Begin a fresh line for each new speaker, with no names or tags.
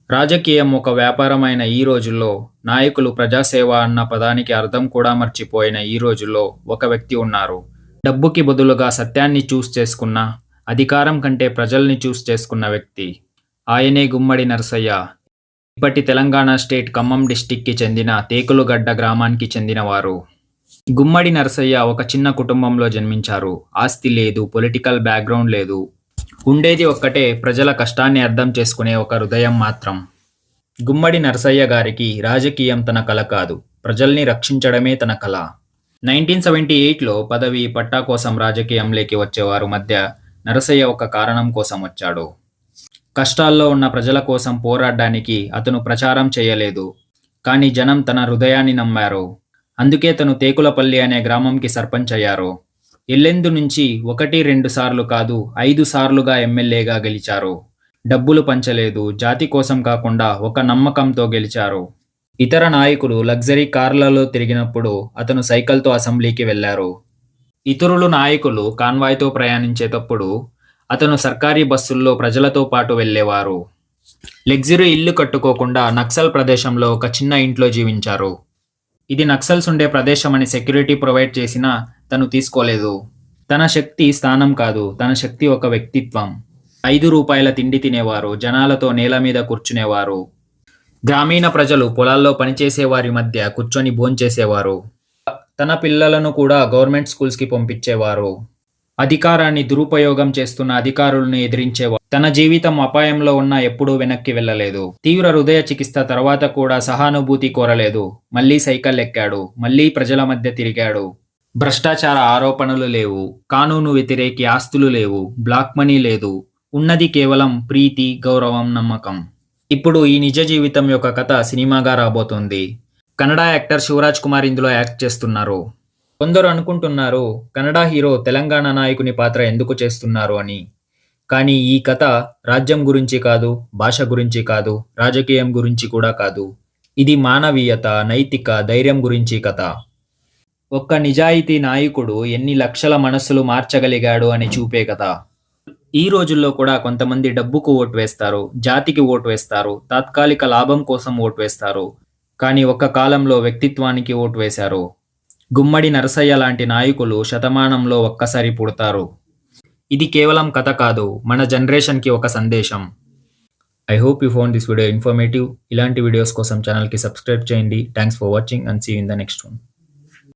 రాజకీయం ఒక వ్యాపారమైన ఈ రోజుల్లో, నాయకులు ప్రజాసేవ అన్న పదానికి అర్థం కూడా మర్చిపోయిన ఈ రోజుల్లో ఒక వ్యక్తి ఉన్నారు. డబ్బుకి బదులుగా సత్యాన్ని చూస్ చేసుకున్న, అధికారం కంటే ప్రజల్ని చూస్ చేసుకున్న వ్యక్తి. ఆయనే గుమ్మడి నరసయ్య. ఇప్పటి తెలంగాణ స్టేట్ ఖమ్మం డిస్టిక్కి చెందిన తేకులుగడ్డ గ్రామానికి చెందినవారు. గుమ్మడి నరసయ్య ఒక చిన్న కుటుంబంలో జన్మించారు. ఆస్తి లేదు, పొలిటికల్ బ్యాక్గ్రౌండ్ లేదు. ఉండేది ఒక్కటే, ప్రజల కష్టాన్ని అర్థం చేసుకునే ఒక హృదయం మాత్రం. గుమ్మడి నరసయ్య గారికి రాజకీయం తన కల కాదు, ప్రజల్ని రక్షించడమే తన కల. 1978లో పదవి, పట్టా కోసం రాజకీయంలోకి వచ్చేవారు మధ్య నరసయ్య ఒక కారణం కోసం వచ్చాడు. కష్టాల్లో ఉన్న ప్రజల కోసం పోరాడడానికి అతను ప్రచారం చేయలేదు. కానీ జనం తన హృదయాన్ని నమ్మారు. అందుకే తను తేకులపల్లి అనే గ్రామంకి సర్పంచ్ అయ్యారు. ఎల్లెందు నుంచి 1-2 సార్లు కాదు, 5 సార్లుగా ఎమ్మెల్యేగా గెలిచారు. డబ్బులు పంచలేదు, జాతి కోసం కాకుండా ఒక నమ్మకంతో గెలిచారు. ఇతర నాయకులు లగ్జరీ కార్లలో తిరిగినప్పుడు అతను సైకిల్తో అసెంబ్లీకి వెళ్లారు. ఇతరులు నాయకులు కాన్వాయ్తో ప్రయాణించేటప్పుడు అతను సర్కారీ బస్సుల్లో ప్రజలతో పాటు వెళ్లేవారు. లగ్జరీ ఇల్లు కట్టుకోకుండా నక్సల్ ప్రదేశంలో ఒక చిన్న ఇంట్లో జీవించారు. ఇది నక్సల్స్ ఉండే ప్రదేశమని సెక్యూరిటీ ప్రొవైడ్ చేసినా తను తీసుకోలేదు. తన శక్తి స్థానం కాదు, తన శక్తి ఒక వ్యక్తిత్వం. 5 రూపాయల తిండి తినేవారు, జనాలతో నేల మీద కూర్చునేవారు. గ్రామీణ ప్రజలు పొలాల్లో పనిచేసేవారి మధ్య కూర్చొని భోంచేసేవారు. తన పిల్లలను కూడా గవర్నమెంట్ స్కూల్స్కి పంపించేవారు. అధికారాన్ని దురుపయోగం చేస్తున్న అధికారులను ఎదిరించేవారు. తన జీవితం అపాయంలో ఉన్నా ఎప్పుడూ వెనక్కి వెళ్ళలేదు. తీవ్ర హృదయ చికిత్స తర్వాత కూడా సహానుభూతి కోరలేదు. మళ్లీ సైకిల్ ఎక్కాడు, మళ్లీ ప్రజల మధ్య తిరిగాడు. భ్రష్టాచార ఆరోపణలు లేవు, కానూను వ్యతిరేకి ఆస్తులు లేవు, బ్లాక్ మనీ లేదు. ఉన్నది కేవలం ప్రీతి, గౌరవం, నమ్మకం. ఇప్పుడు ఈ నిజ జీవితం యొక్క కథ సినిమాగా రాబోతోంది. కన్నడ యాక్టర్ శివరాజ్ కుమార్ ఇందులో యాక్ట్ చేస్తున్నారు. కొందరు అనుకుంటున్నారు కన్నడ హీరో తెలంగాణ నాయకుని పాత్ర ఎందుకు చేస్తున్నారు అని. కానీ ఈ కథ రాజ్యం గురించి కాదు, భాష గురించి కాదు, రాజకీయం గురించి కూడా కాదు. ఇది మానవీయత, నైతిక, ధైర్యం గురించి కథ. ఒక్క నిజాయితీ నాయకుడు ఎన్ని లక్షల మనస్సులు మార్చగలిగాడు అని చూపే కథ. ఈ రోజుల్లో కూడా కొంతమంది డబ్బుకు ఓటు వేస్తారు, జాతికి ఓటు వేస్తారు, తాత్కాలిక లాభం కోసం ఓటు వేస్తారు. కానీ ఒక్క కాలంలో వ్యక్తిత్వానికి ఓటు వేశారు. గుమ్మడి నరసయ్య లాంటి నాయకులు శతమానంలో ఒక్కసారి పుడతారు. ఇది కేవలం కథ కాదు, మన జనరేషన్కి ఒక సందేశం. I hope you found this video informative. ఇలాంటి వీడియోస్ కోసం ఛానల్కి సబ్స్క్రైబ్ చేయండి. Thanks for watching and see you in the next one.